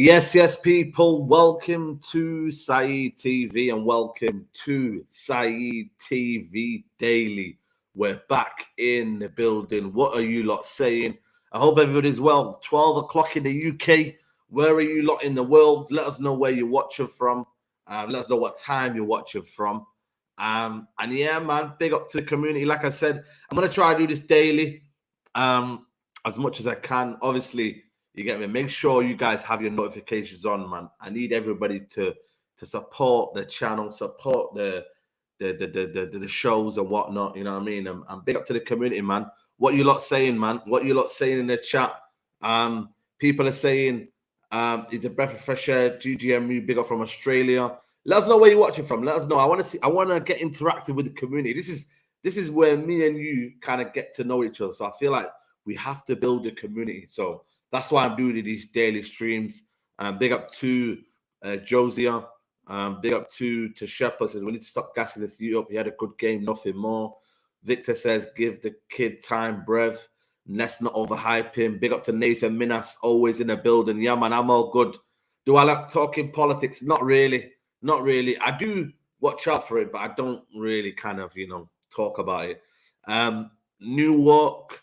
Yes, people. Welcome to Saeed TV and welcome to Saeed TV Daily. We're back in the building. What are you lot saying? I hope everybody's well. 12 o'clock in the UK. Where are you lot in the world? Let us know where you're watching from. Let us know what time you're watching from. And yeah, man, big up to the community. Like I said, I'm going to try to do this daily as much as I can. Obviously, you get me? Make sure you guys have your notifications on, man. I need everybody to support the channel, support the shows and whatnot. You know what I mean? I'm big up to the community, man. What you lot saying, man? What you lot saying in the chat? People are saying, it's a breath of fresh air. GGMU, big up from Australia. Let us know where you're watching from. Let us know. I want to get interactive with the community. This is where me and you kind of get to know each other. So I feel like we have to build a community. So that's why I'm doing these daily streams. Big up to Josiah. Big up to Shepard. Says we need to stop gassing this youth up. He had a good game, nothing more. Victor says give the kid time, breath. Let's not overhype him. Big up to Nathan Minas, always in the building. Yeah, man, I'm all good. Do I like talking politics? Not really. Not really. I do watch out for it, but I don't really kind of, talk about it. Newark,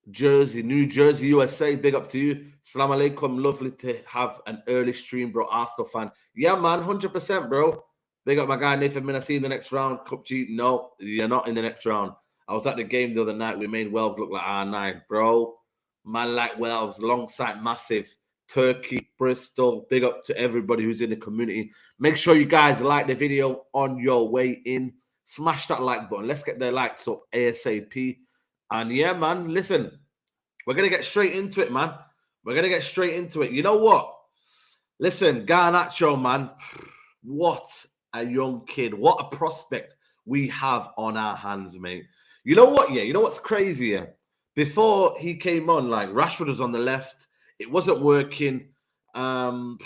New Jersey, USA. Big up to you. Salam alaikum. Lovely to have an early stream, bro. Arsenal fan. Yeah, man. 100%, bro. Big up my guy, Nathan Mina. See you in the next round. Cup G. No, you're not in the next round. I was at the game the other night. We made Wales look like R9, bro. Man like Wales. Alongside massive. Turkey, Bristol. Big up to everybody who's in the community. Make sure you guys like the video on your way in. Smash that like button. Let's get their likes up ASAP. And yeah, man, listen, we're going to get straight into it, man. We're going to get straight into it. You know what? Listen, Garnacho, man, what a young kid. What a prospect we have on our hands, mate. You know what? Yeah, you know what's crazy? Yeah? Before he came on, like, Rashford was on the left. It wasn't working. And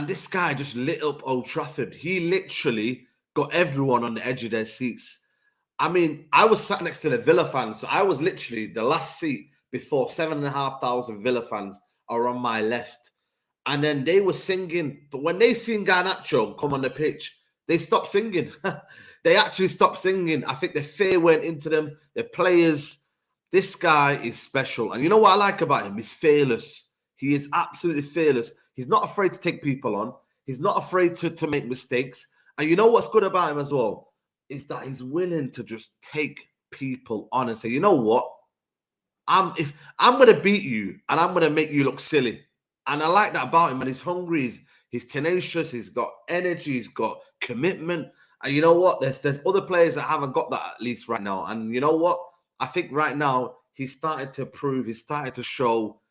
this guy just lit up Old Trafford. He literally got everyone on the edge of their seats. I mean, I was sat next to the Villa fans, so I was literally the last seat before 7,500 Villa fans are on my left. And then they were singing, but when they seen Garnacho come on the pitch, they stopped singing. They actually stopped singing. I think the fear went into them, the players. This guy is special. And you know what I like about him? He's fearless. He is absolutely fearless. He's not afraid to take people on. He's not afraid to make mistakes. And you know what's good about him as well? Is that he's willing to just take people on and say, you know what? I'm going to beat you and I'm going to make you look silly. And I like that about him. And he's hungry. He's tenacious. He's got energy. He's got commitment. And you know what? There's other players that haven't got that, at least right now. And you know what? I think right now he's started to prove, he's started to show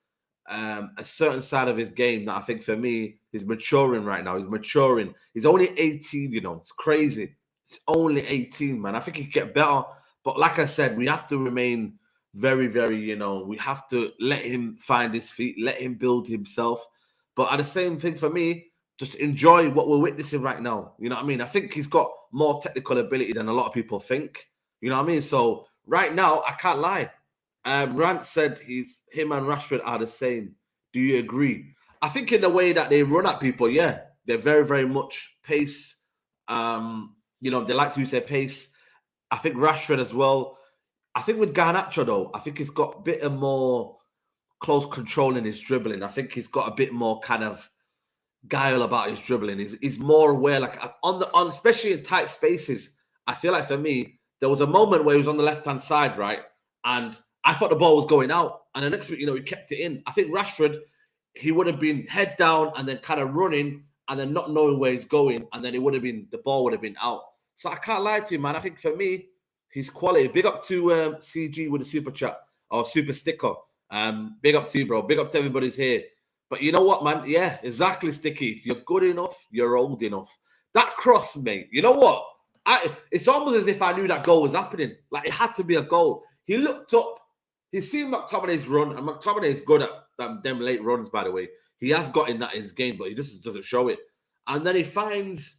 a certain side of his game that I think for me, he's maturing right now. He's maturing. He's only 18, It's crazy. He's only 18, man. I think he could get better. But like I said, we have to remain very, very, we have to let him find his feet, let him build himself. But at the same thing for me, just enjoy what we're witnessing right now. You know what I mean? I think he's got more technical ability than a lot of people think. You know what I mean? So right now, I can't lie. Rant said him and Rashford are the same. Do you agree? I think in the way that they run at people, yeah, they're very, very much pace. They like to use their pace. I think Rashford as well. I think with Garnacho, though, I think he's got a bit of more close control in his dribbling. I think he's got a bit more kind of guile about his dribbling. He's more aware, like on especially in tight spaces. I feel like for me, there was a moment where he was on the left-hand side, right? And I thought the ball was going out. And the next week, he kept it in. I think Rashford, he would have been head down and then kind of running and then not knowing where he's going. And then the ball would have been out. So I can't lie to you, man. I think for me, he's quality. Big up to CG with a super chat or super sticker. Big up to you, bro. Big up to everybody's here. But you know what, man? Yeah, exactly, Sticky. If you're good enough, you're old enough. That cross, mate. You know what? It's almost as if I knew that goal was happening. Like, it had to be a goal. He looked up. He's seen McTominay's run, and McTominay is good at them late runs, by the way. He has got in that in his game, but he just doesn't show it. And then he finds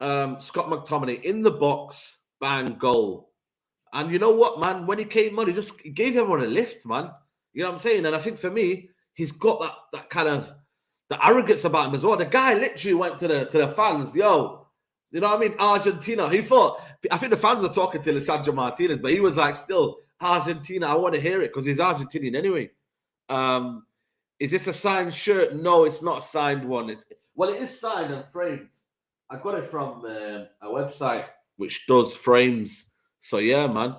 Scott McTominay in the box, bang, goal. And you know what, man? When he came on, he gave everyone a lift, man. You know what I'm saying? And I think for me, he's got that kind of The arrogance about him as well. The guy literally went to the fans, yo, you know what I mean? Argentina. He thought, I think the fans were talking to Lisandro Martinez, but he was like, still, Argentina, I want to hear it because he's Argentinian anyway. Is this a signed shirt? No, it's not a signed one. It is signed and framed. I got it from a website which does frames. So yeah, man.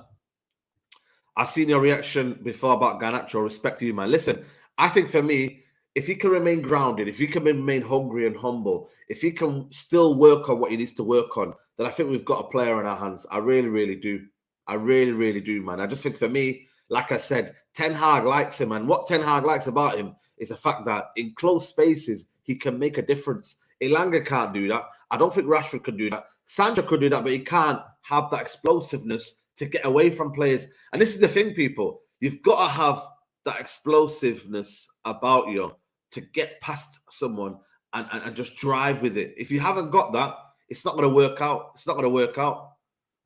I've seen your reaction before about Garnacho. Respect to you, man. Listen, I think for me, if he can remain grounded, if he can remain hungry and humble, if he can still work on what he needs to work on, then I think we've got a player in our hands. I really, really do. I really, really do, man. I just think for me, like I said, Ten Hag likes him. And what Ten Hag likes about him is the fact that in close spaces, he can make a difference. Elanga can't do that. I don't think Rashford can do that. Sancho could do that, but he can't have that explosiveness to get away from players. And this is the thing, people. You've got to have that explosiveness about you to get past someone and just drive with it. If you haven't got that, it's not going to work out. It's not going to work out.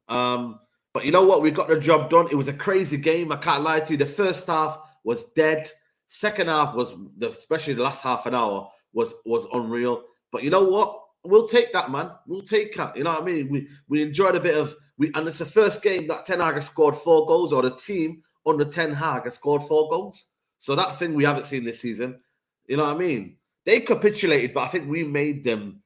But you know what? We got the job done. It was a crazy game. I can't lie to you. The first half was dead. Second half was, especially the last half an hour, was unreal. But you know what? We'll take that, man. We'll take that. You know what I mean? We enjoyed a bit of, and it's the first game that Ten Hag has scored 4 goals, or the team under Ten Hag has scored 4 goals. So that thing we haven't seen this season. You know what I mean? They capitulated, but I think we made them,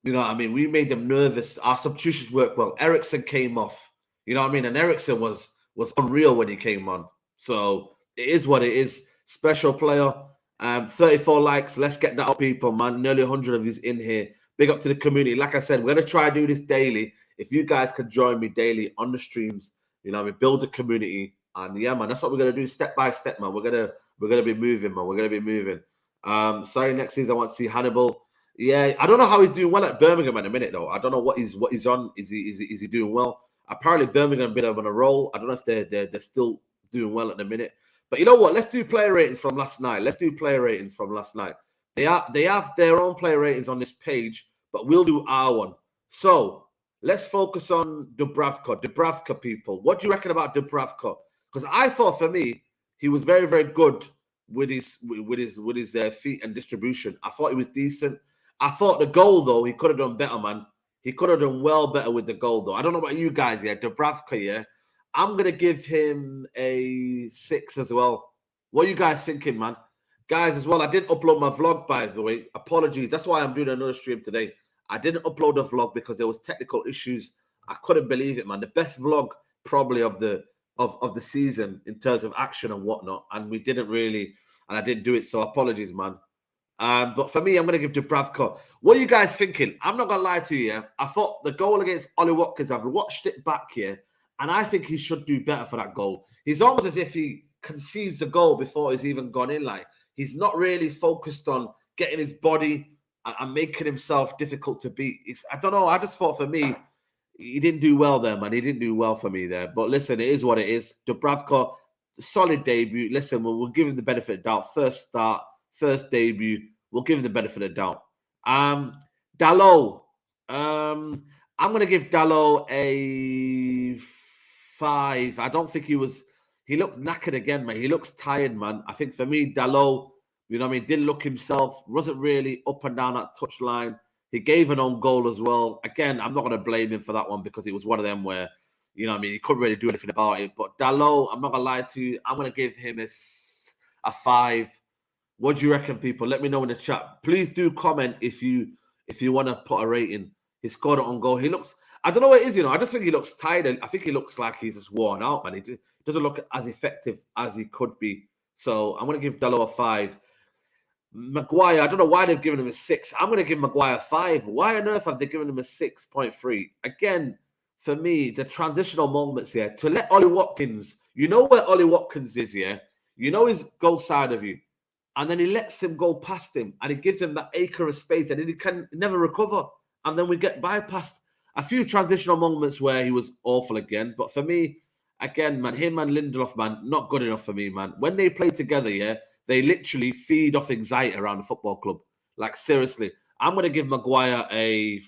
you know what I mean? We made them nervous. Our substitutions worked well. Eriksen came off. You know what I mean? And Eriksen was unreal when he came on. So it is what it is. Special player. 34 likes. Let's get that up, people, man. Nearly 100 of yous in here. Big up to the community. Like I said, we're going to try to do this daily. If you guys can join me daily on the streams, you know, we build a community. And yeah, man, that's what we're going to do step by step, man. We're gonna be moving, man. We're going to be moving. Sorry, next season I want to see Hannibal. Yeah, I don't know how he's doing well at Birmingham at the minute, though. I don't know what he's on. Is he doing well? Apparently, Birmingham a bit of on a roll. I don't know if they're still doing well at the minute. But you know what? Let's do player ratings from last night. They have their own player ratings on this page, but we'll do our one. So let's focus on Dubravka. Dubravka, people. What do you reckon about Dubravka? Because I thought for me, he was very, very good with his feet and distribution. I thought he was decent. I thought the goal, though, he could have done better, man. He could have done well better with the goal, though. I don't know about you guys, yeah. Dubravka, yeah. I'm going to give him a 6 as well. What are you guys thinking, man? Guys, as well, I didn't upload my vlog, by the way. Apologies. That's why I'm doing another stream today. I didn't upload a vlog because there was technical issues. I couldn't believe it, man. The best vlog probably of the season in terms of action and whatnot. And we didn't really, and I didn't do it. So apologies, man. But for me, I'm going to give Dubravka. What are you guys thinking? I'm not going to lie to you. Yeah? I thought the goal against Ollie Watkins, I've watched it back here, and I think he should do better for that goal. He's almost as if he concedes the goal before he's even gone in. Like, he's not really focused on getting his body and making himself difficult to beat. I don't know. I just thought for me, he didn't do well there, man. He didn't do well for me there. But listen, it is what it is. Dubravka, solid debut. Listen, we'll give him the benefit of doubt. First start. First debut, we'll give him the benefit of the doubt. Dalot. I'm going to give Dalot a 5. I don't think he looked knackered again, man. He looks tired, man. I think for me, Dalot, you know what I mean, didn't look himself, wasn't really up and down that touchline. He gave an own goal as well. Again, I'm not going to blame him for that one because it was one of them where, you know what I mean, he couldn't really do anything about it. But Dalot, I'm not going to lie to you, I'm going to give him a 5. What do you reckon, people? Let me know in the chat. Please do comment if you want to put a rating. He scored it on goal. He looks, I don't know what it is, you know. I just think he looks tired. I think he looks like he's just worn out, man. He doesn't look as effective as he could be. So I'm going to give Dalot a 5. Maguire, I don't know why they've given him a 6. I'm going to give Maguire a 5. Why on earth have they given him a 6.3? Again, for me, the transitional moments here, to let Ollie Watkins, you know where Ollie Watkins is, yeah? You know his goal side of you. And then he lets him go past him, and he gives him that acre of space, and he can never recover. And then we get bypassed. A few transitional moments where he was awful again. But for me, again, man, him and Lindelof, man, not good enough for me, man. When they play together, yeah, they literally feed off anxiety around the football club. Like, seriously. I'm going to give Maguire a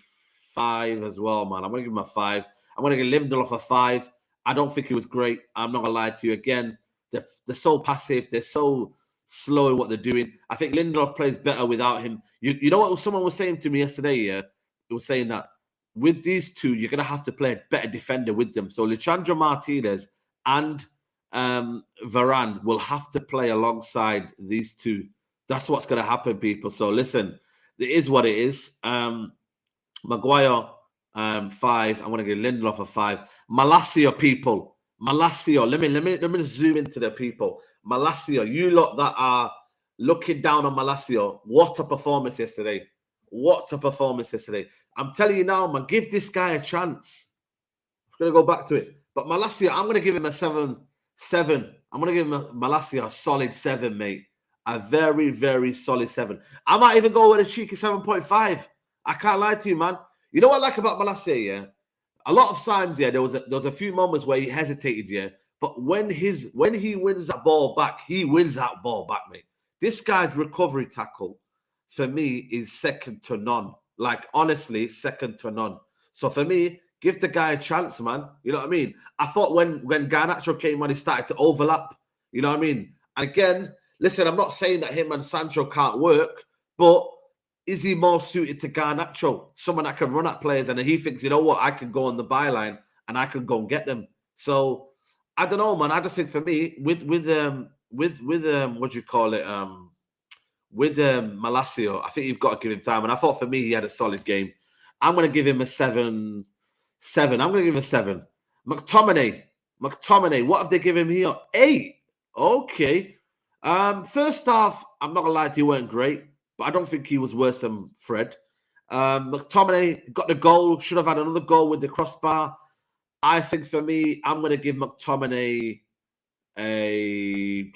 5 as well, man. I'm going to give him a 5. I'm going to give Lindelof a 5. I don't think he was great. I'm not going to lie to you. Again, they're so passive. They're so... slow in what they're doing. I think Lindelof plays better without him. You know what someone was saying to me yesterday, yeah? It was saying that with these two, you're going to have to play a better defender with them. So Lisandro Martinez and Varane will have to play alongside these two. That's what's going to happen, people. So listen, it is what it is. Maguire, 5. I'm going to give Lindelof a 5. Malacia, people. Malacia. Let me just zoom into the people. Malacia, you lot that are looking down on Malacia. What a performance yesterday. What a performance yesterday. I'm telling you now, man, give this guy a chance. I'm going to go back to it. But Malacia, I'm going to give him a 7. I'm going to give Malacia a solid 7, mate. A very, very solid 7. I might even go with a cheeky 7.5. I can't lie to you, man. You know what I like about Malacia, yeah? A lot of times, yeah, there was a few moments where he hesitated, yeah. But when he wins that ball back, he wins that ball back, mate. This guy's recovery tackle, for me, is second to none. Like, honestly, second to none. So for me, give the guy a chance, man. You know what I mean? I thought when Garnacho came on, he started to overlap. You know what I mean? And again, listen, I'm not saying that him and Sancho can't work, but is he more suited to Garnacho? Someone that can run at players, and he thinks, you know what, I can go on the byline and I can go and get them. So I don't know, man. I just think for me, with what do you call it? With Malacia, I think you've got to give him time. And I thought for me, he had a solid game. I'm going to give him a 7. I'm going to give him a 7. McTominay, what have they given him here? 8. Okay. First half, I'm not going to lie to you, weren't great, but I don't think he was worse than Fred. McTominay got the goal, should have had another goal with the crossbar. I think for me, I'm going to give McTominay a...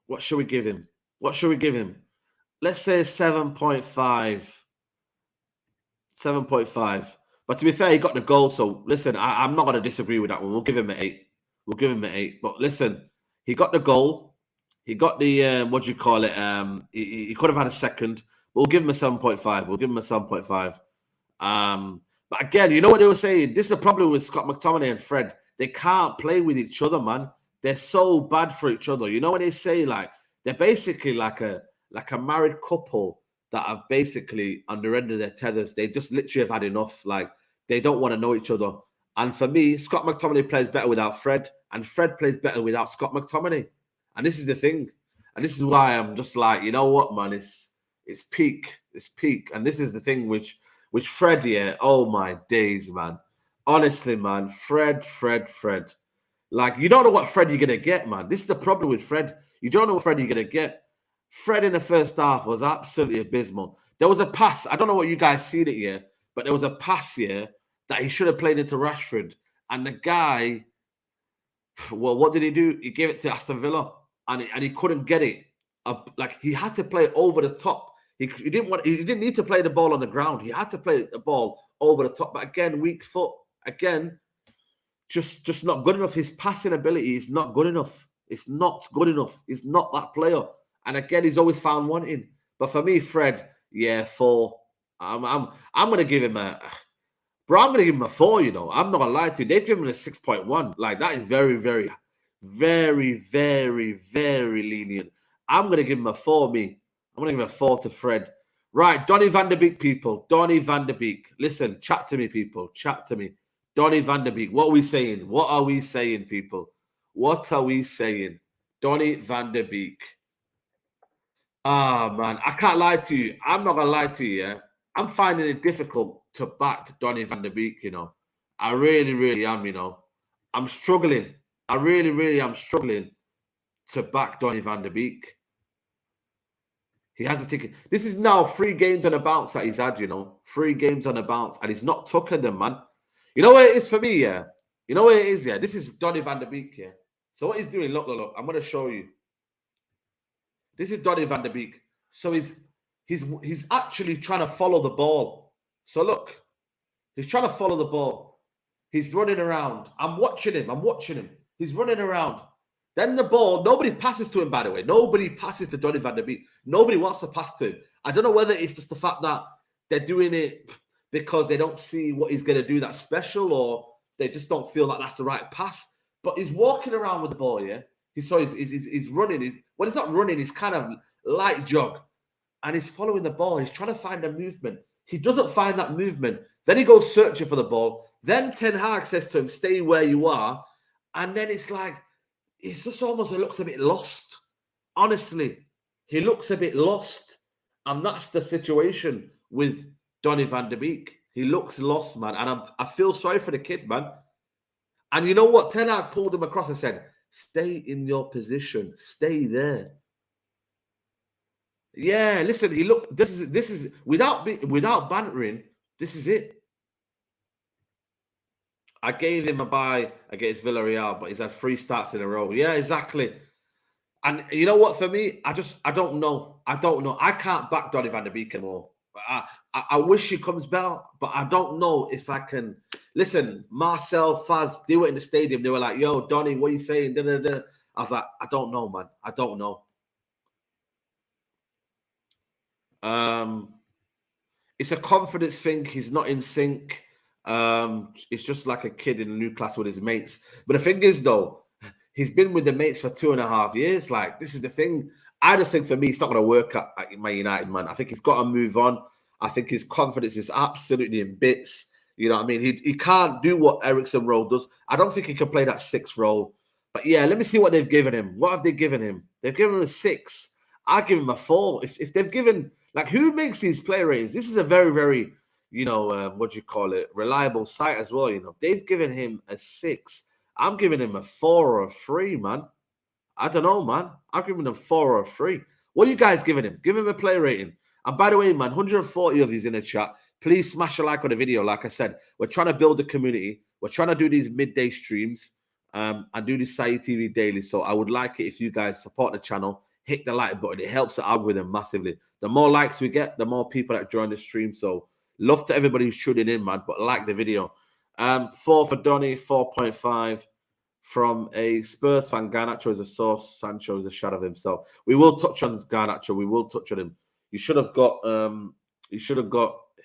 What should we give him? Let's say 7.5. 7.5. But to be fair, he got the goal. So listen, I'm not going to disagree with that one. We'll give him an 8. But listen, he got the goal. He got the, he could have had a second. We'll give him a 7.5. But again, you know what they were saying? This is the problem with Scott McTominay and Fred. They can't play with each other, man. They're so bad for each other. You know what they say? Like, they're basically like a married couple that are basically on the end of their tethers. They just literally have had enough. Like, they don't want to know each other. And for me, Scott McTominay plays better without Fred, and Fred plays better without Scott McTominay. And this is the thing. And this is why I'm just like, you know what, man? It's peak. It's peak. And this is the thing which Fred, yeah, oh my days, man. Honestly, man, Fred. Like, you don't know what Fred you're going to get, man. This is the problem with Fred. You don't know what Fred you're going to get. Fred in the first half was absolutely abysmal. There was a pass. I don't know what you guys seen it here, but there was a pass here that he should have played into Rashford. And the guy, well, what did he do? He gave it to Aston Villa, and he couldn't get it. Like, he had to play over the top. He didn't need to play the ball on the ground. He had to play the ball over the top. But again, weak foot. Again, just not good enough. His passing ability is not good enough. It's not good enough. He's not that player. And again, he's always found wanting. But for me, Fred, yeah, 4. I'm gonna give him a 4, you know. I'm not gonna lie to you. They've given him a 6.1. Like, that is very, very, very, very, very lenient. I'm gonna give him a 4, me. I'm gonna give him a 4 to Fred. Right, Donny van de Beek, people. Donny van de Beek. Listen, chat to me, people. Chat to me. Donny van de Beek. What are we saying? What are we saying, people? What are we saying? Donny van de Beek. Ah, man, I can't lie to you. I'm not gonna lie to you, yeah. I'm finding it difficult to back Donny van de Beek, you know. I really, really am, you know. I'm struggling. I really, really am struggling to back Donny van de Beek. He has a ticket. This is now 3 games on a bounce that he's had, you know. 3 games on a bounce, and he's not taken them, man. You know what it is for me, yeah? You know what it is, yeah? This is Donny van de Beek, yeah? So what he's doing, look. I'm going to show you. This is Donny van de Beek. So he's actually trying to follow the ball. So look, he's trying to follow the ball. He's running around. I'm watching him. He's running around. Then the ball, nobody passes to him, by the way. Nobody passes to Donny van de Beek. Nobody wants to pass to him. I don't know whether it's just the fact that they're doing it because they don't see what he's going to do that's special, or they just don't feel like that's the right pass. But he's walking around with the ball, yeah? He's running. He's not running. He's kind of light jog, and he's following the ball. He's trying to find a movement. He doesn't find that movement. Then he goes searching for the ball. Then Ten Hag says to him, "Stay where you are," and then it's like it's just almost looks a bit lost. Honestly, he looks a bit lost, and that's the situation with Donny van de Beek. He looks lost, man, and I feel sorry for the kid, man. And you know what? Ten Hag pulled him across and said, "Stay in your position. Stay there." Yeah, listen. This is without bantering. This is it. I gave him a bye against Villarreal, but he's had 3 starts in a row. Yeah, exactly. And you know what? For me, I don't know. I don't know. I can't back Donny van de Beek anymore. I wish he comes back, but I don't know if I can. Listen, Marcel, Faz, they were in the stadium. They were like, "Yo, Donny, what are you saying?" Da, da, da. I was like, I don't know, man. I don't know. It's a confidence thing. He's not in sync. It's just like a kid in a new class with his mates. But the thing is, though, he's been with the mates for 2.5 years. Like, this is the thing. I just think for me, it's not going to work at Man United, man. I think he's got to move on. I think his confidence is absolutely in bits. You know what I mean? He can't do what Eriksen role does. I don't think he can play that 6th role. But yeah, let me see what they've given him. What have they given him? They've given him a 6. I'll give him a 4. If they've given, like, who makes these play ratings? This is a very, very, what do you call it? Reliable site as well. You know, they've given him a 6. I'm giving him a 4 or a 3, man. I don't know, man. I'm giving him a 4 or a 3. What are you guys giving him? Give him a play rating. And by the way, man, 140 of you in the chat. Please smash a like on the video. Like I said, we're trying to build a community. We're trying to do these midday streams and do this Saeed TV daily. So I would like it if you guys support the channel. Hit the like button. It helps the algorithm massively. The more likes we get, the more people that join the stream. So love to everybody who's tuning in, man. But like the video. 4 for Donny, 4.5 from a Spurs fan. Garnacho is a source. Sancho is a shadow of himself. We will touch on Garnacho. We will touch on him. You should have got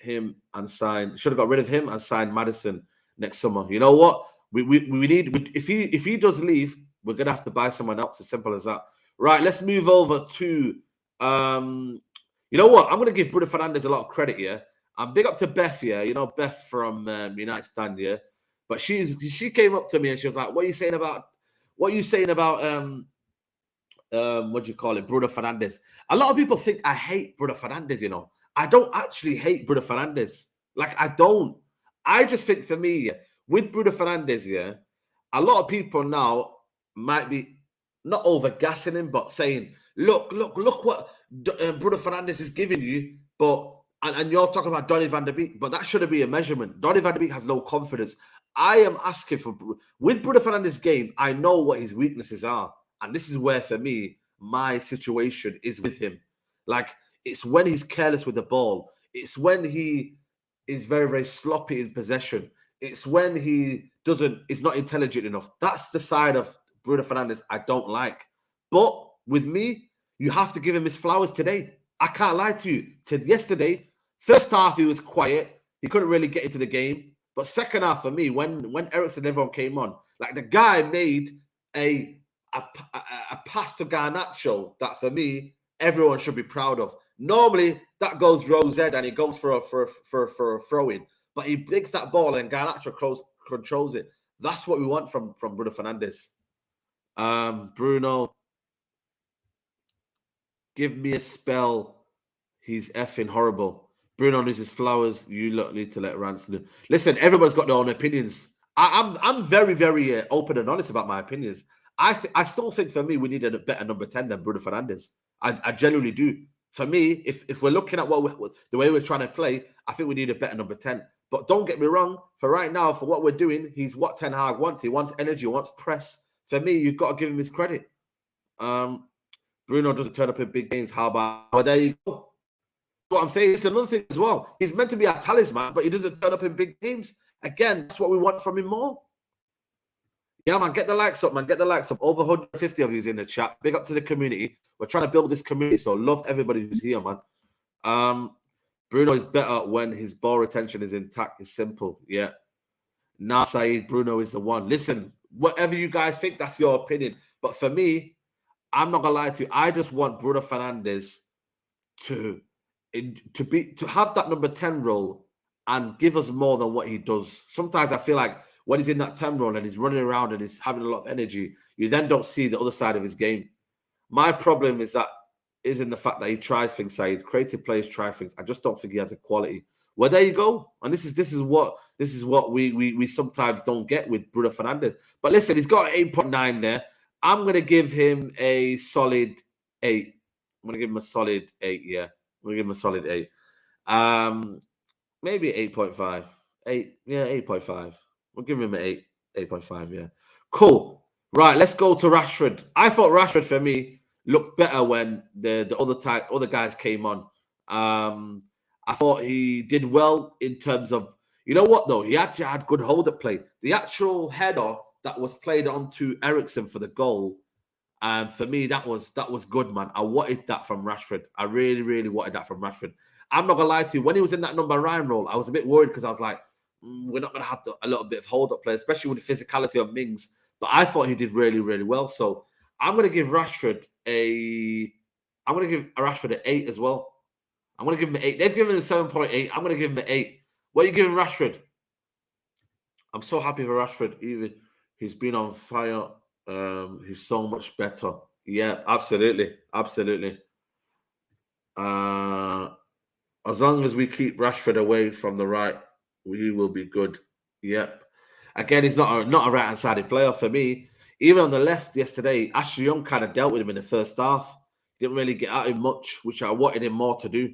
him and signed. Should have got rid of him and signed Maddison next summer. You know what? We need if he does leave, we're gonna have to buy someone else. As simple as that. Right, let's move over to you know what? I'm gonna give Bruno Fernandes a lot of credit here. I'm big up to Beth here. You know Beth from United Stand here, but she came up to me and she was like, "What are you saying about what do you call it, Bruno Fernandes?" A lot of people think I hate Bruno Fernandes. You know, I don't actually hate Bruno Fernandes. Like, I don't. I just think for me, with Bruno Fernandes, yeah, a lot of people now might be not over-gassing him, but saying, look what Bruno Fernandes is giving you, but and you're talking about Donny van de Beek, but that shouldn't be a measurement. Donny van de Beek has no confidence. I am asking for, with Bruno Fernandes' game, I know what his weaknesses are. And this is where, for me, my situation is with him. Like, it's when he's careless with the ball. It's when he is very, very sloppy in possession. It's when he is not intelligent enough. That's the side of Bruno Fernandes I don't like. But with me, you have to give him his flowers today. I can't lie to you. Yesterday, first half, he was quiet. He couldn't really get into the game. But second half, for me, when Eriksen and everyone came on, like, the guy made a pass to Garnacho that, for me, everyone should be proud of. Normally, that goes Rose and he goes for a throw-in. But he breaks that ball and Garnacho controls it. That's what we want from Bruno Fernandes. Bruno, give me a spell. He's effing horrible. Bruno needs his flowers. You lot need to let Ransom do. Listen, everybody's got their own opinions. I'm very, very open and honest about my opinions. I still think, for me, we need a better number 10 than Bruno Fernandes. I genuinely do. For me, if we're looking at the way we're trying to play, I think we need a better number 10. But don't get me wrong. For right now, for what we're doing, he's what Ten Hag wants. He wants energy. He wants press. For me, you've got to give him his credit. Bruno doesn't turn up in big games. How about? Well, there you go. What I'm saying is another thing as well. He's meant to be our talisman, but he doesn't turn up in big games. Again, that's what we want from him more. Yeah, man, get the likes up, man. Get the likes up. Over 150 of you in the chat. Big up to the community. We're trying to build this community, so love everybody who's here, man. Bruno is better when his ball retention is intact. It's simple. Yeah. Nah, Saeed, Bruno is the one. Listen, whatever you guys think, that's your opinion. But for me, I'm not gonna lie to you. I just want Bruno Fernandes to have that number 10 role and give us more than what he does. Sometimes I feel like when he's in that 10 role and he's running around and he's having a lot of energy, you then don't see the other side of his game. My problem is in the fact that he tries things, Saeed. Creative players try things. I just don't think he has a quality. Well, there you go. And this is what we sometimes don't get with Bruno Fernandes. But listen, he's got 8.9 there. I'm gonna give him a solid 8. I'm gonna give him a solid 8. Yeah, I'm gonna give him a solid 8. Maybe 8.5. 8, yeah, 8.5. We'll give him an 8, 8.5. Yeah, cool. Right, let's go to Rashford. I thought Rashford for me looked better when the other guys came on. I thought he did well in terms of, you know what though, he actually had good hold up play. The actual header that was played onto Eriksen for the goal, and for me that was good, man. I wanted that from Rashford. I really, really wanted that from Rashford. I'm not gonna lie to you. When he was in that number 9 role, I was a bit worried because I was like, we're not gonna have a little bit of hold up play, especially with the physicality of Mings. But I thought he did really, really well. So I'm gonna give Rashford an 8 as well. I'm going to give him an 8. They've given him 7.8. I'm going to give him an 8. What are you giving Rashford? I'm so happy for Rashford. Even he's been on fire. He's so much better. Yeah, absolutely. Absolutely. As long as we keep Rashford away from the right, we will be good. Yep. Again, he's not a right-hand sided player for me. Even on the left yesterday, Ashley Young kind of dealt with him in the first half. Didn't really get at him much, which I wanted him more to do.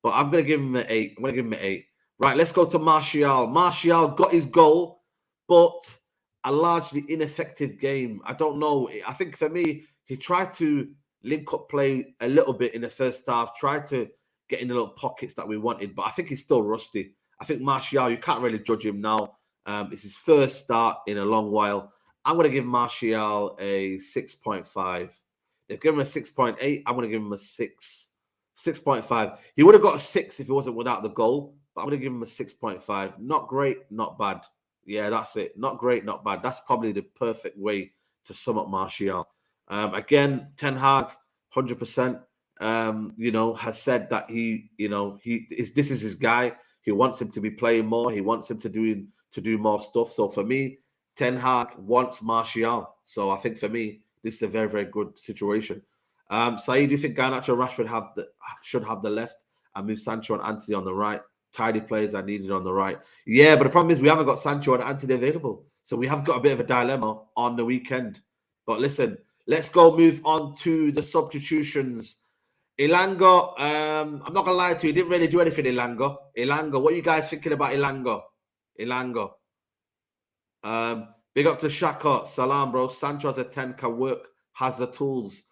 But I'm going to give him an 8. I'm going to give him an 8. Right, let's go to Martial. Martial got his goal, but a largely ineffective game. I don't know. I think for me, he tried to link up play a little bit in the first half, tried to get in the little pockets that we wanted, but I think he's still rusty. I think Martial, you can't really judge him now. It's his first start in a long while. I'm going to give Martial a 6.5. They've given him a 6.8. I'm going to give him a 6. 6.5. He would have got a 6 if he wasn't without the goal, but I'm going to give him a 6.5. Not great, not bad. Yeah, that's it. Not great, not bad. That's probably the perfect way to sum up Martial. Again, Ten Hag, 100%, has said that this is his guy. He wants him to be playing more. He wants him to do more stuff. So for me, Ten Hag wants Martial. So I think for me, this is a very, very good situation. Saeed, do you think Garnacho and Rashford should have the left and move Sancho and Antony on the right? Tidy players are needed on the right. Yeah, but the problem is we haven't got Sancho and Antony available. So we have got a bit of a dilemma on the weekend. But listen, let's move on to the substitutions. Elanga, I'm not going to lie to you, he didn't really do anything, Elanga. What are you guys thinking about Elanga? Big up to Shaka. Salam, bro. Sancho as a 10 can work, has the tools.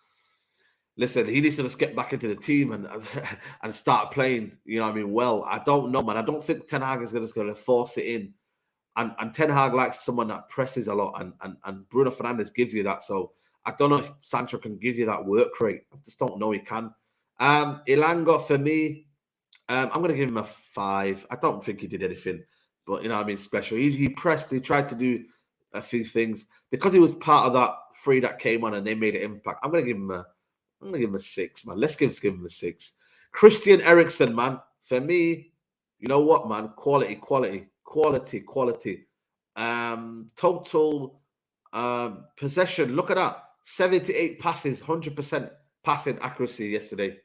Listen, he needs to just get back into the team and start playing, well. I don't know, man. I don't think Ten Hag is just going to force it in. And Ten Hag likes someone that presses a lot, and Bruno Fernandes gives you that. So I don't know if Sancho can give you that work rate. I just don't know he can. Elanga, for me, I'm going to give him a 5. I don't think he did anything, but, special. He pressed. He tried to do a few things. Because he was part of that 3 that came on and they made an impact, I'm going to give him a 6, man. Let's give him a 6. Christian Eriksen, man. For me, you know what, man? Quality. Total possession. Look at that. 78 passes, 100% passing accuracy yesterday.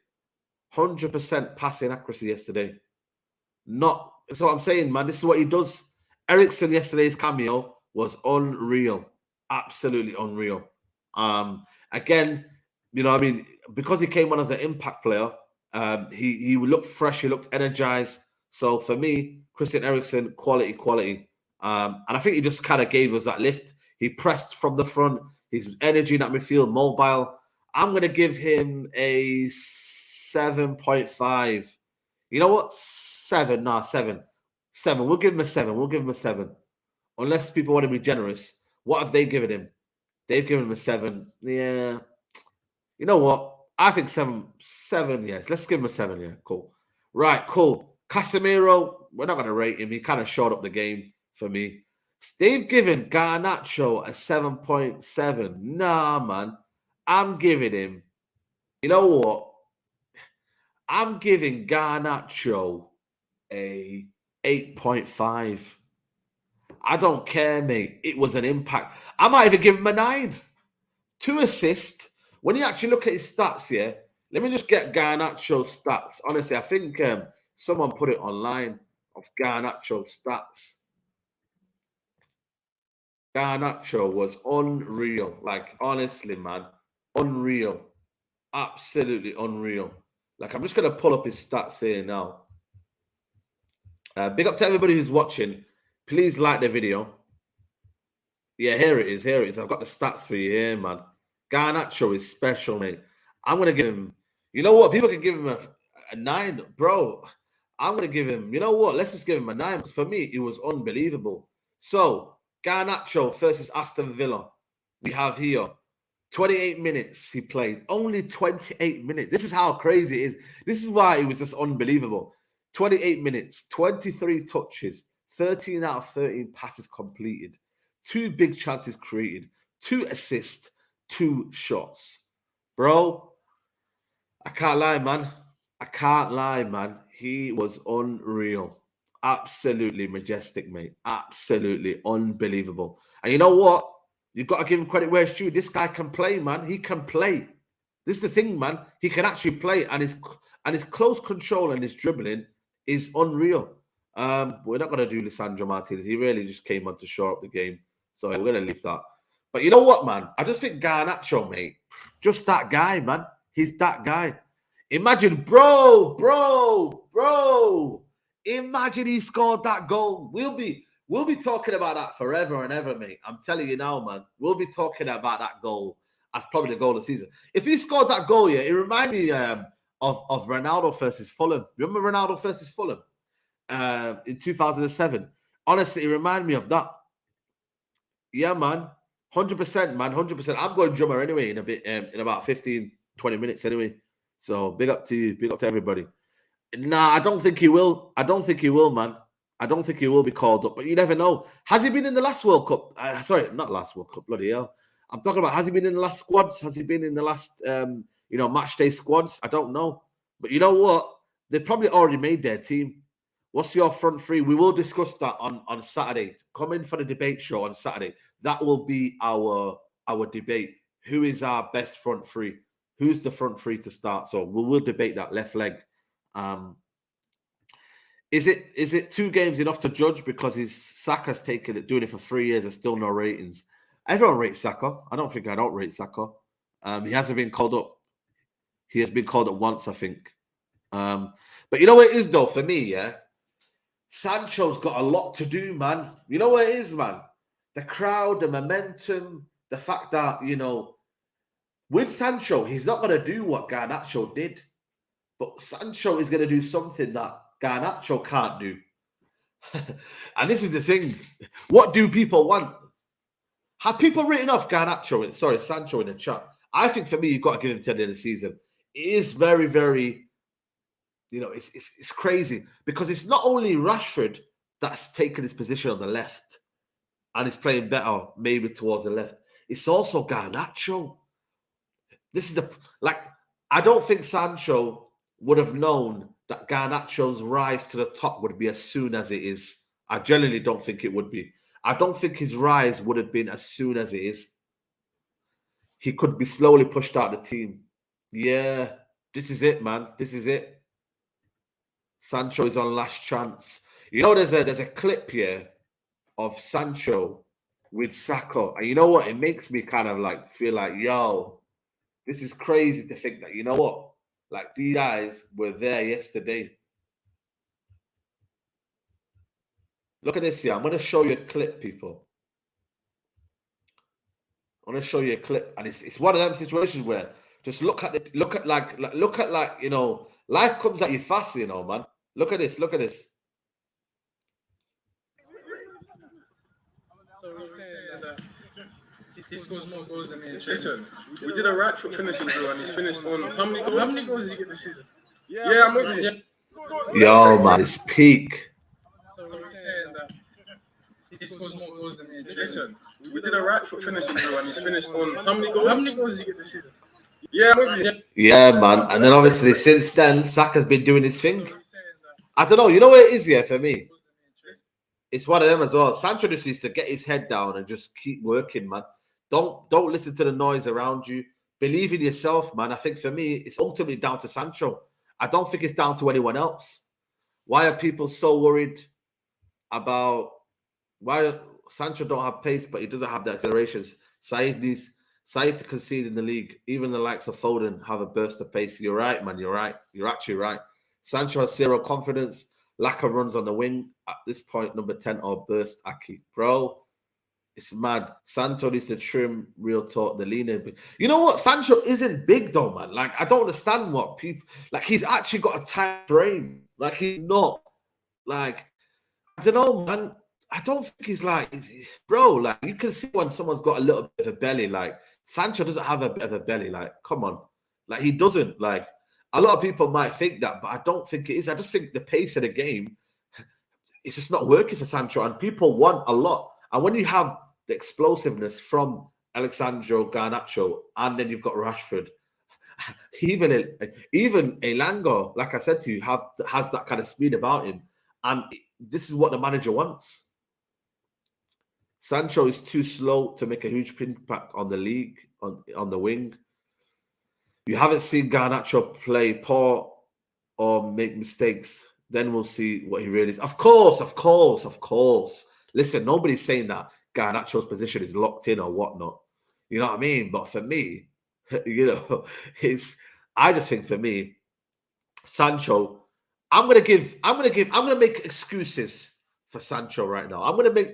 100% passing accuracy yesterday. That's what I'm saying, man. This is what he does. Eriksen yesterday's cameo was unreal. Absolutely unreal. Again, because he came on as an impact player, he looked fresh, he looked energized. So for me, Christian Eriksen, quality. And I think he just kind of gave us that lift. He pressed from the front, his energy in that midfield, mobile. I'm going to give him a 7.5. You know what? 7. Nah, 7. 7. We'll give him a 7. Unless people want to be generous. What have they given him? They've given him a 7. Yeah. You know what? I think 7, yes. Let's give him a 7, yeah. Cool. Right, cool. Casemiro, we're not going to rate him. He kind of showed up the game for me. They've given Garnacho a 7.7. Nah, man. I'm giving him, you know what? I'm giving Garnacho a 8.5. I don't care, mate. It was an impact. I might even give him a 9. 2 assists. When you actually look at his stats here, let me just get Garnacho's stats. Honestly, I think someone put it online of Garnacho's stats. Garnacho was unreal. Like, honestly, man. Unreal. Absolutely unreal. Like, I'm just going to pull up his stats here now. Big up to everybody who's watching. Please like the video. Yeah, here it is. Here it is. I've got the stats for you here, man. Garnacho is special, mate. I'm going to give him, you know what? People can give him a 9. Bro, I'm going to give him, you know what? Let's just give him a 9. For me, it was unbelievable. So, Garnacho versus Aston Villa. We have here 28 minutes he played. Only 28 minutes. This is how crazy it is. This is why it was just unbelievable. 28 minutes, 23 touches, 13 out of 13 passes completed, 2 big chances created, 2 assists, 2 shots. Bro, I can't lie, man. I can't lie, man. He was unreal. Absolutely majestic, mate. Absolutely unbelievable. And you know what? You've got to give him credit where it's due. This guy can play, man. He can play. This is the thing, man. He can actually play, and his close control and his dribbling is unreal. We're not going to do Lisandro Martinez. He really just came on to shore up the game. So we're going to leave that. But you know what, man? I just think Garnacho, mate, just that guy, man. He's that guy. Imagine, bro. Imagine he scored that goal. We'll be talking about that forever and ever, mate. I'm telling you now, man. We'll be talking about that goal as probably the goal of the season. If he scored that goal, yeah, it reminded me of Ronaldo versus Fulham. Remember Ronaldo versus Fulham in 2007? Honestly, it reminded me of that. Yeah, man. 100%, man. 100%. I'm going drummer anyway in a bit, in about 15, 20 minutes anyway. So big up to you. Big up to everybody. Nah, I don't think he will. I don't think he will, man. I don't think he will be called up, but you never know. Has he been in the last World Cup? Sorry, not last World Cup, bloody hell. I'm talking about, has he been in the last squads? Has he been in the last, match day squads? I don't know. But you know what? They've probably already made their team. What's your front three? We will discuss that on Saturday. Come in for the debate show on Saturday. That will be our debate. Who is our best front three? Who's the front three to start? So we'll debate that left leg. Is it 2 games enough to judge because Saka's taken it, doing it for 3 years and still no ratings? Everyone rates Saka. I don't rate Saka. He hasn't been called up. He has been called up once, I think. But you know what it is though for me, yeah? Sancho's got a lot to do, man. You know what it is, man? The crowd, the momentum, the fact that, with Sancho, he's not going to do what Garnacho did. But Sancho is going to do something that Garnacho can't do. And this is the thing. What do people want? Have people written off Sancho in the chat? I think for me, you've got to give him till the end of the season. It is very, very, it's crazy because it's not only Rashford that's taken his position on the left and is playing better, maybe towards the left. It's also Garnacho. I don't think Sancho would have known that Garnacho's rise to the top would be as soon as it is. I genuinely don't think it would be. I don't think his rise would have been as soon as it is. He could be slowly pushed out of the team. Yeah, this is it, man. This is it. Sancho is on last chance. There's a clip here of Sancho with Saka. And you know what? It makes me kind of feel like, yo, this is crazy to think that, you know what? These guys were there yesterday. Look at this here. I'm going to show you a clip, people. I'm going to show you a clip. And it's one of them situations where just life comes at you fast, man. Look at this. Look at this. So we're saying that he scores more goals than he Listen, we did a right foot finishing drill and he's finished on how many goals did he get this season? Yeah, I'm with you. Yo, man, it's peak. So we're saying that He scores more goals than me. Listen, we did a right foot finishing drill and he's finished on how many goals? How many goals did he get this season? Yeah, maybe. Yeah, man. And then obviously since then, Saka's been doing his thing. I don't know. You know what it is, yeah, for me? It's one of them as well. Sancho just needs to get his head down and just keep working, man. Don't listen to the noise around you. Believe in yourself, man. I think for me, it's ultimately down to Sancho. I don't think it's down to anyone else. Why are people so worried about why Sancho don't have pace, but he doesn't have the accelerations? Saeed to concede in the league. Even the likes of Foden have a burst of pace. You're right, man. You're right. You're actually right. Sancho has zero confidence. Lack of runs on the wing. At this point, number 10 or burst Aki. Bro, it's mad. Sancho needs to trim, real talk, the lean in. You know what? Sancho isn't big though, man. Like, I don't understand what people... Like, he's actually got a tight frame. Like, he's not... Like, I don't know, man. I don't think he's like... Bro, like, you can see when someone's got a little bit of a belly. Like, Sancho doesn't have a bit of a belly. Like, come on. Like, he doesn't. Like, a lot of people might think that, but I don't think it is. I just think the pace of the game, it's just not working for Sancho. And people want a lot. And when you have the explosiveness from Alexandro Garnacho, and then you've got Rashford, even Elango, like I said to you, has that kind of speed about him. And this is what the manager wants. Sancho is too slow to make a huge impact on the league, on the wing. You haven't seen Garnacho play poor or make mistakes. Then we'll see what he really is. Of course. Listen, nobody's saying that Garnacho's position is locked in or whatnot. You know what I mean? But for me, you know, I just think for me, Sancho, I'm gonna make excuses for Sancho right now.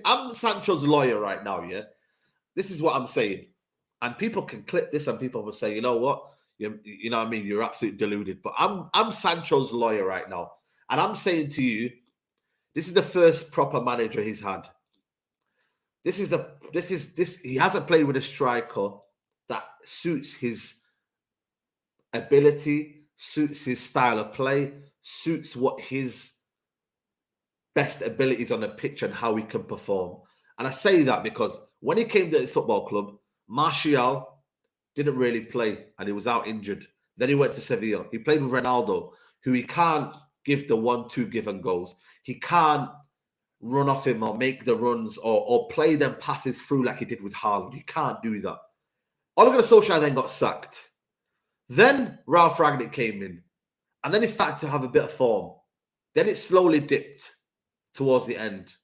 I'm Sancho's lawyer right now, yeah. This is what I'm saying. And people can clip this and people will say, you know what? You know what I mean? You're absolutely deluded. But I'm Sancho's lawyer right now. And I'm saying to you, this is the first proper manager he's had. He hasn't played with a striker that suits his ability, suits his style of play, suits what his best abilities on the pitch and how he can perform. And I say that because when he came to this football club, Martial didn't really play and he was out injured. Then he went to Sevilla. He played with Ronaldo, who he can't give the 1-2 give and goes. He can't run off him or make the runs or play them passes through like he did with Haaland. He can't do that. Ole Gunnar Solskjaer then got sacked. Then Ralf Rangnick came in. And then he started to have a bit of form. Then it slowly dipped towards the end.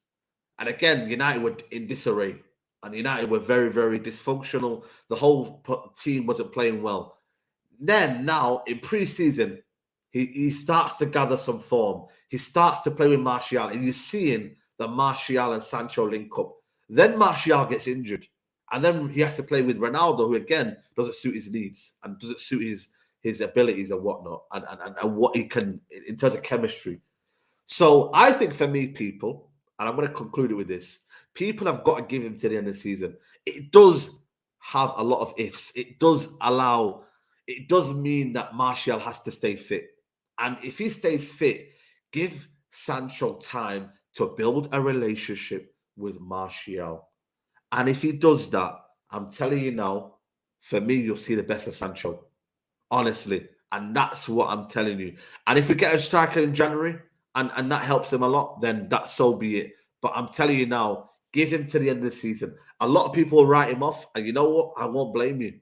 And again, United were in disarray. And United were very, very dysfunctional. The whole team wasn't playing well. Then now, in pre-season, he starts to gather some form. He starts to play with Martial. And you're seeing the Martial and Sancho link up. Then Martial gets injured. And then he has to play with Ronaldo, who, again, doesn't suit his needs and doesn't suit his abilities and whatnot. And what he can, in terms of chemistry. So I think for me, people, and I'm going to conclude it with this, people have got to give him to the end of the season. It does have a lot of ifs. It does mean that Martial has to stay fit. And if he stays fit, give Sancho time to build a relationship with Martial. And if he does that, I'm telling you now, for me, you'll see the best of Sancho. Honestly. And that's what I'm telling you. And if we get a striker in January and that helps him a lot, then that's so be it. But I'm telling you now, give him to the end of the season. A lot of people will write him off. And you know what? I won't blame you.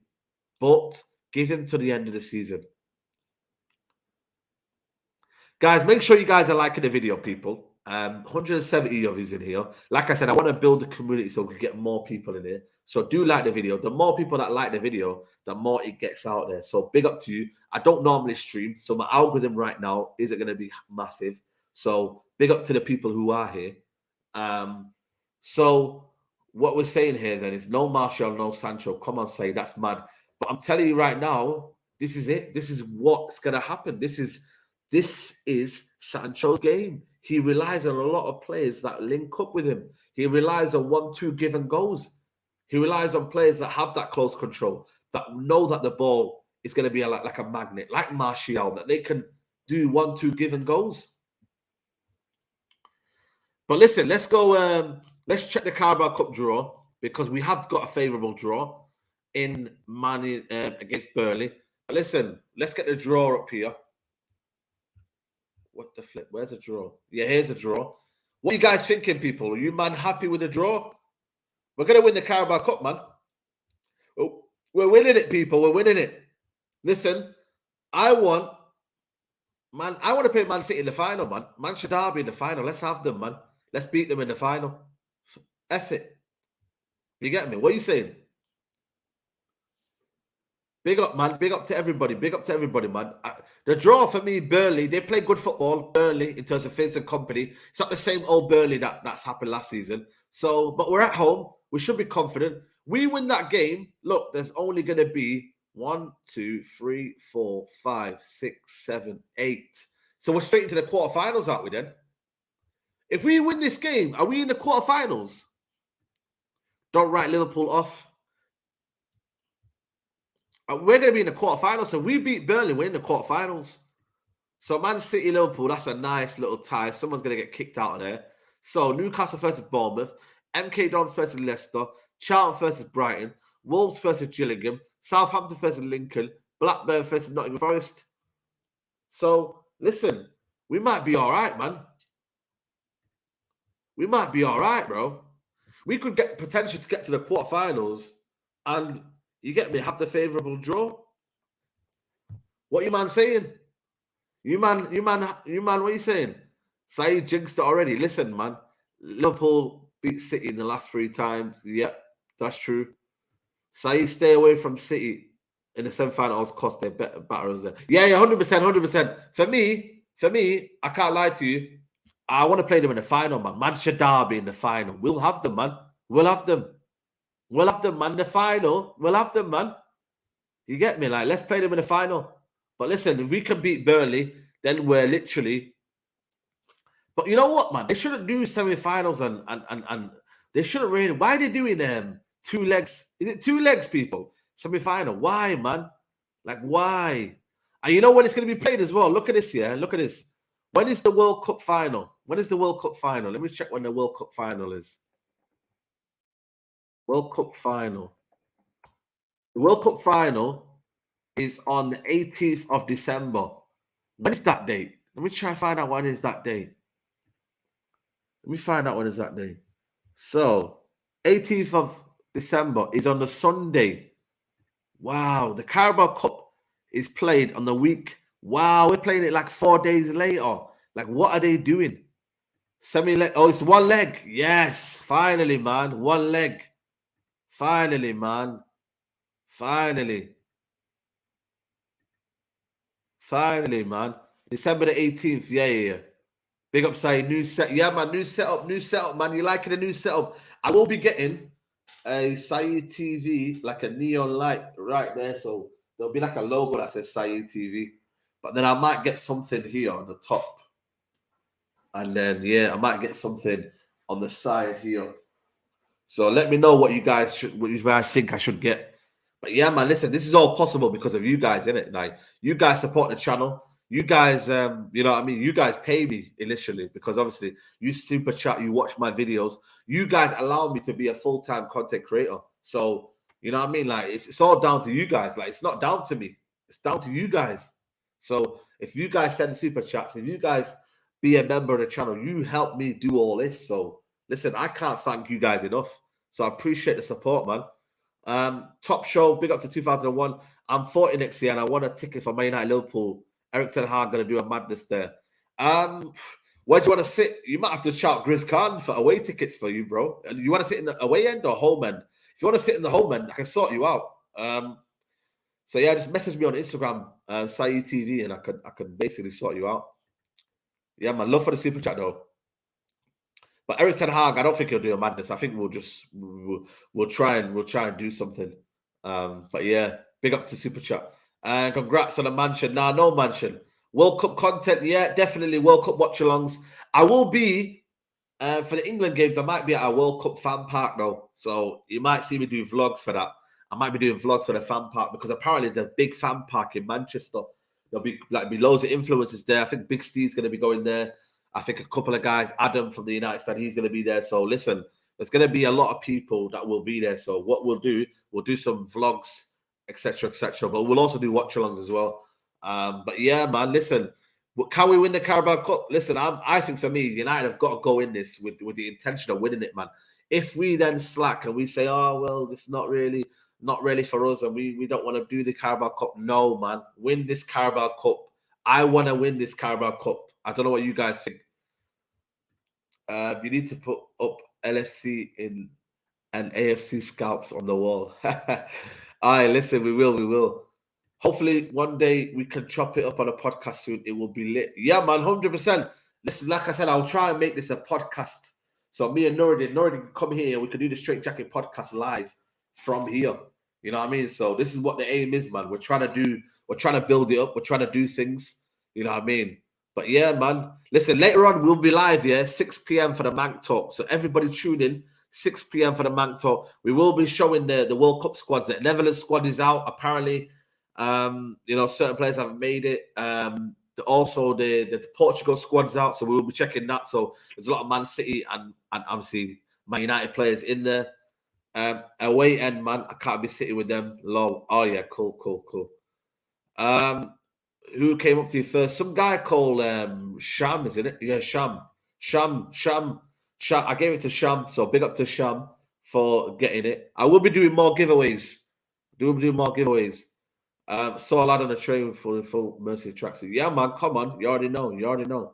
But give him to the end of the season. Guys, make sure you guys are liking the video, people. 170 of you in here. Like I said, I want to build a community so we can get more people in here. So do like the video. The more people that like the video, the more it gets out there. So big up to you. I don't normally stream, so my algorithm right now isn't going to be massive. So big up to the people who are here. So what we're saying here then is no Martial, no Sancho. Come on, say that's mad. But I'm telling you right now, this is it. This is what's going to happen. This is Sancho's game. He relies on a lot of players that link up with him. He relies on 1-2 give and goes. He relies on players that have that close control, that know that the ball is going to be like a magnet, like Martial, that they can do 1-2 give and goes. But listen, let's go let's check the Carabao Cup draw because we have got a favourable draw in Man against Burnley. But listen, let's get the draw up here. What the flip? Where's the draw? Yeah, here's the draw. What are you guys thinking, people? Are you, man, happy with the draw? We're going to win the Carabao Cup, man. Oh, we're winning it, people. We're winning it. Listen, I want to play Man City in the final, man. Manchester Derby in the final. Let's have them, man. Let's beat them in the final. F it. You get me? What are you saying? Big up, man. Big up to everybody. Big up to everybody, man. The draw for me, Burnley, they play good football, Burnley, in terms of face and company. It's not the same old Burnley that's happened last season. So, but we're at home. We should be confident. We win that game. Look, there's only going to be 1, 2, 3, 4, 5, 6, 7, 8. So we're straight into the quarterfinals, aren't we then? If we win this game, are we in the quarterfinals? Don't write Liverpool off. We're going to be in the quarterfinals. So if we beat Burnley, we're in the quarterfinals. So Man City, Liverpool, that's a nice little tie. Someone's going to get kicked out of there. So Newcastle versus Bournemouth, MK Dons versus Leicester, Charlton versus Brighton, Wolves versus Gillingham, Southampton versus Lincoln, Blackburn versus Nottingham Forest. So listen, we might be all right, man. We might be all right, bro. We could get potential to get to the quarterfinals and, you get me, have the favourable draw. What you man saying? You man, what are you saying? Saeed jinxed it already. Listen, man. Liverpool beat City in the last 3 times. Yep, that's true. Saeed, stay away from City in the semi-finals. Cost their batters there. Yeah, 100%, 100%. For me, I can't lie to you. I want to play them in the final, man. Manchester Derby in the final. We'll have them, man. We'll have them. We'll have them, man. The final. We'll have them, man. You get me? Like, let's play them in the final. But listen, if we can beat Burnley, then we're literally. But you know what, man? They shouldn't do semi-finals and they shouldn't really. Why are they doing 2 legs? Is it 2 legs, people? Semi-final. Why, man? Like, why? And you know when it's going to be played as well? Look at this, yeah? Look at this. When is the World Cup final? When is the World Cup final? Let me check when the World Cup final is. World Cup final. The World Cup final is on the 18th of December. When is that date? Let me try and find out when is that day. Let me find out when is that day. So, 18th of December is on the Sunday. Wow, the Carabao Cup is played on the week. Wow, we're playing it like 4 days later. Like, what are they doing? Semi-leg. Oh, it's 1 leg. Yes, finally, man. 1 leg. Finally, man. Finally, man. December the 18th. Yeah. Big up, Saeed. New set. Yeah, man. New setup, man. You liking the new setup? I will be getting a Saeed TV, like a neon light right there. So there'll be like a logo that says Saeed TV. But then I might get something here on the top. And then, yeah, I might get something on the side here. So let me know what you guys think I should get. But yeah, man, listen, this is all possible because of you guys, isn't it? Like, you guys support the channel. You guys, you know what I mean? You guys pay me initially because obviously you super chat, you watch my videos. You guys allow me to be a full-time content creator. So, you know what I mean? Like, it's all down to you guys. Like, it's not down to me. It's down to you guys. So if you guys send super chats, if you guys be a member of the channel, you help me do all this. So listen, I can't thank you guys enough. So I appreciate the support, man. Top show, big up to 2001. I'm 40 next year and I want a ticket for Man United Liverpool. Eriksen and Garnacho going to do a madness there. Where do you want to sit? You might have to shout Grizz Khan for away tickets for you, bro. You want to sit in the away end or home end? If you want to sit in the home end, I can sort you out. So yeah, just message me on Instagram, Saeed TV, and I can basically sort you out. Yeah, man, love for the super chat though. But Eriksen and Garnacho, I don't think he'll do a madness. I think we'll try and do something. But yeah, big up to super chat. And congrats on a mansion. Nah, no mansion. World Cup content, yeah, definitely World Cup watch-alongs. I will be for the England games. I might be at a World Cup fan park though, so you might see me do vlogs for that. I might be doing vlogs for the fan park because apparently there's a big fan park in Manchester. There'll be loads of influencers there. I think Big Steve's going to be going there. I think a couple of guys, Adam from the United States, he's going to be there. So listen, there's going to be a lot of people that will be there. So what we'll do some vlogs, etc., etc. But we'll also do watch-alongs as well. But yeah, man, listen, can we win the Carabao Cup? Listen, I think for me, United have got to go in this with the intention of winning it, man. If we then slack and we say, oh, well, it's not really for us and we don't want to do the Carabao Cup, no, man. Win this Carabao Cup. I want to win this Carabao Cup. I don't know what you guys think. You need to put up LFC in and AFC scalps on the wall. All right, listen, we will. Hopefully, one day we can chop it up on a podcast soon. It will be lit. Yeah, man, 100%. Listen, like I said, I'll try and make this a podcast. So me and Nuruddin can come here. We can do the Straight Jacket podcast live from here. You know what I mean? So this is what the aim is, man. We're trying to build it up. We're trying to do things. You know what I mean? But yeah, man. Listen, later on we'll be live, 6 p.m. for the Mank Talk. So everybody tune in, 6 p.m. for the Mank Talk. We will be showing the World Cup squads. The Netherlands squad is out, apparently. Certain players haven't made it. Also, the Portugal squad's out, so we will be checking that. So there's a lot of Man City and obviously Man United players in there. Away end, man. I can't be sitting with them. Lol. Oh yeah, cool. Who came up to you first? Some guy called Sham, isn't it? Yeah, Sham. I gave it to Sham, so big up to Sham for getting it. I will be doing more giveaways. Saw a lad on the train for the full Mercy tracksuit. Yeah, man, come on. You already know.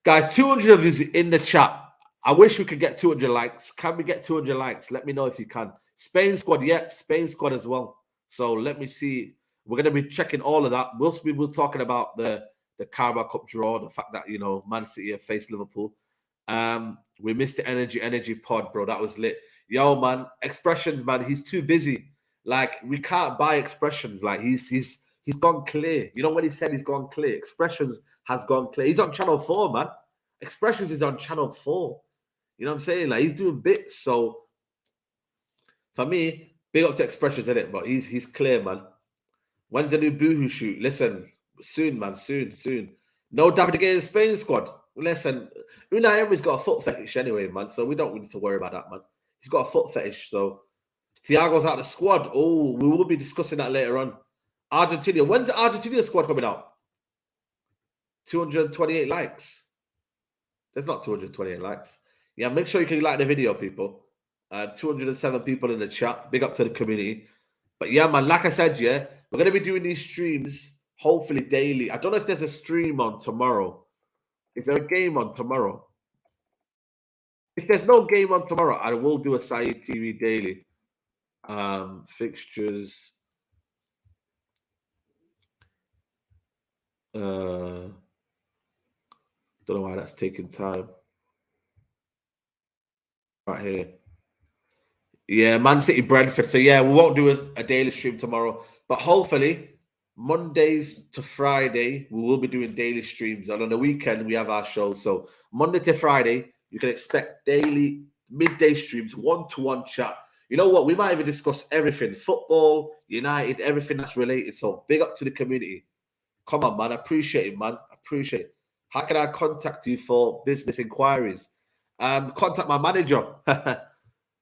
Guys, 200 of you in the chat. I wish we could get 200 likes. Can we get 200 likes? Let me know if you can. Spain squad, yep. Spain squad as well. So let me see. We're going to be checking all of that. We'll be talking about the Carabao Cup draw, the fact that, Man City have faced Liverpool. We missed the energy pod, bro. That was lit. Yo, man, Expressions, man, he's too busy. Like, we can't buy Expressions. Like, he's gone clear. You know when he said he's gone clear? Expressions has gone clear. He's on Channel 4, man. Expressions is on Channel 4. You know what I'm saying? Like, he's doing bits. So, for me, big up to Expressions, innit? But he's clear, man. When's the new Boohoo shoot? Listen, soon, man. Soon. No David Gea in Spain squad. Listen, Unai Emery's got a foot fetish anyway, man. So we don't need to worry about that, man. He's got a foot fetish. So Thiago's out of the squad. Oh, we will be discussing that later on. Argentina. When's the Argentina squad coming out? 228 likes. There's not 228 likes. Yeah, make sure you can like the video, people. 207 people in the chat. Big up to the community. But yeah, man, like I said, we're going to be doing these streams, hopefully daily. I don't know if there's a stream on tomorrow. Is there a game on tomorrow? If there's no game on tomorrow, I will do a Saeed TV daily. Fixtures. Don't know why that's taking time. Right here. Yeah, Man City, Brentford. So yeah, we won't do a daily stream tomorrow, but hopefully Mondays to Friday we will be doing daily streams, and on the weekend we have our shows. So Monday to Friday you can expect daily midday streams, one-to-one chat. You know what? We might even discuss everything: football, United, everything that's related. So big up to the community. Come on, man. I appreciate it, man. I appreciate it. How can I contact you for business inquiries? Contact my manager.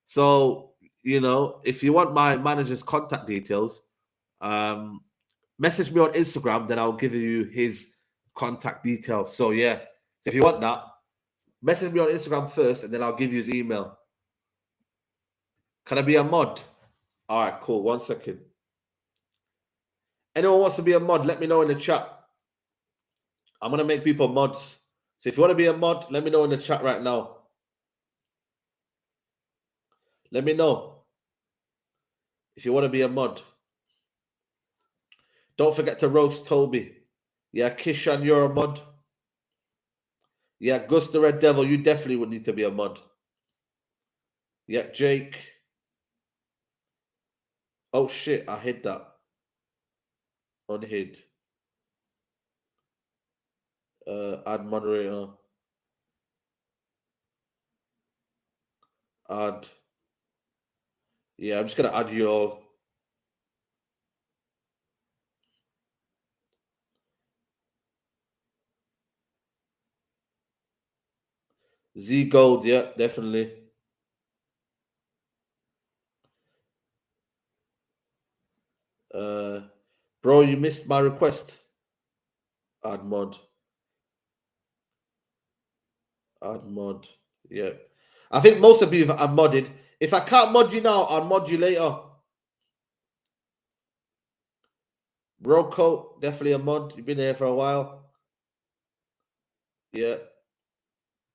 So, if you want my manager's contact details, message me on Instagram, then I'll give you his contact details. So, yeah. So if you want that, message me on Instagram first, and then I'll give you his email. Can I be a mod? All right, cool. 1 second. Anyone wants to be a mod, let me know in the chat. I'm going to make people mods. So if you want to be a mod, let me know in the chat right now. Let me know if you want to be a mod. Don't forget to roast Toby. Yeah, Kishan, you're a mod. Yeah, Gus the Red Devil, you definitely would need to be a mod. Yeah, Jake. Oh, shit, I hid that. Unhid. Add moderator. Add. Yeah, I'm just going to add you all. Z Gold, yeah, definitely. Bro, you missed my request. Add mod. Add mod. Yeah. I think most of you are modded. If I can't mod you now, I'll mod you later. Broco, definitely a mod. You've been here for a while. Yeah.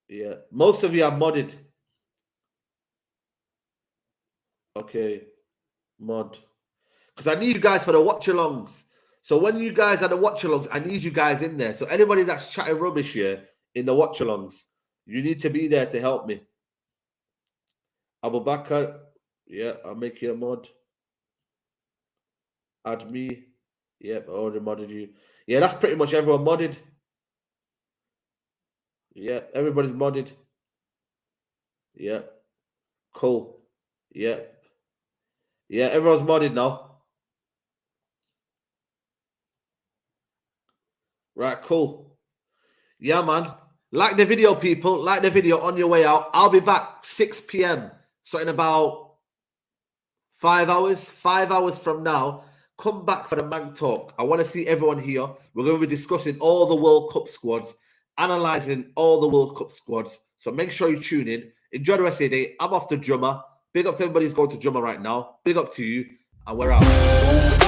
Yeah. Most of you are modded. Okay. Mod. Because I need you guys for the watch-alongs. So when you guys are the watch-alongs, I need you guys in there. So anybody that's chatting rubbish here in the watch-alongs, you need to be there to help me. Abu Bakr, yeah, I'll make you a mod. Add me. Yep, I already modded you. Yeah, that's pretty much everyone modded. Yeah, everybody's modded. Yeah, cool. Yeah. Yeah, everyone's modded now. Right, cool. Yeah, man. Like the video, people. Like the video on your way out. I'll be back 6 p.m. So in about 5 hours. 5 hours from now, come back for the Man Talk. I want to see everyone here. We're going to be discussing all the World Cup squads, analysing all the World Cup squads. So make sure you tune in. Enjoy the rest of your day. I'm off to Drummer. Big up to everybody who's going to Drummer right now. Big up to you. And we're out.